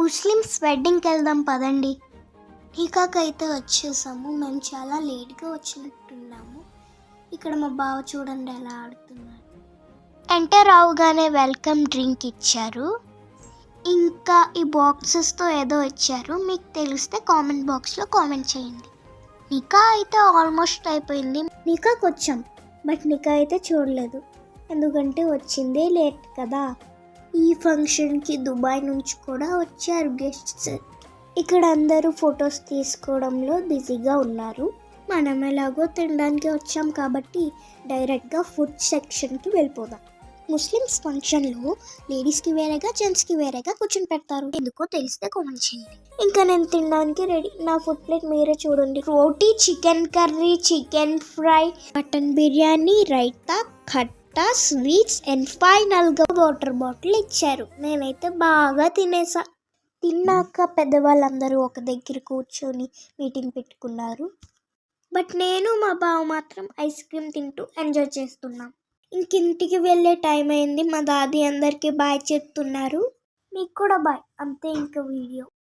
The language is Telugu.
ముస్లిమ్స్ వెడ్డింగ్కి వెళ్దాం పదండి. నికాకైతే వచ్చేసాము. మేము చాలా లేట్గా వచ్చినట్టున్నాము. ఇక్కడ మా బావ చూడండి ఎలా ఆడుతున్నారు. ఎంటర్ అవగానే వెల్కమ్ డ్రింక్ ఇచ్చారు. ఇంకా ఈ బాక్సెస్తో ఏదో ఇచ్చారు. మీకు తెలిస్తే కామెంట్ బాక్స్లో కామెంట్ చేయండి. నికా అయితే ఆల్మోస్ట్ అయిపోయింది. నికాకి వచ్చాం, బట్ నికా అయితే చూడలేదు, ఎందుకంటే వచ్చిందే లేట్ కదా. ఈ ఫంక్షన్కి దుబాయ్ నుంచి కూడా వచ్చారు గెస్ట్స్. ఇక్కడ అందరూ ఫొటోస్ తీసుకోవడంలో బిజీగా ఉన్నారు. మనం ఎలాగో తినడానికి వచ్చాం కాబట్టి డైరెక్ట్గా ఫుడ్ సెక్షన్కి వెళ్ళిపోదాం. ముస్లిమ్స్ ఫంక్షన్లో లేడీస్కి వేరేగా జెంట్స్కి వేరేగా కూర్చొని పెడతారు. ఎందుకో తెలిస్తే కామెంట్ చేయండి. ఇంకా నేను తినడానికి రెడీ. నా ఫుడ్ ప్లేట్ మీరే చూడండి. రోటీ, chicken curry, chicken fry, mutton biryani, raita, ఖట్టా, స్వీట్స్ అండ్ ఫైనల్గా వాటర్ బాటిల్ ఇచ్చారు. నేనైతే బాగా తినేసా. తిన్నాక పెద్దవాళ్ళందరూ ఒక దగ్గర కూర్చొని మీటింగ్ పెట్టుకున్నారు. బట్ నేను మా బావ మాత్రం ఐస్ క్రీమ్ తింటూ ఎంజాయ్ చేస్తున్నాం. ఇంకింటికి వెళ్ళే టైం అయింది. మా దాది అందరికీ బాయ్ చెప్తున్నారు. మీకు కూడా బాయ్. అంతే ఇంకా వీడియో.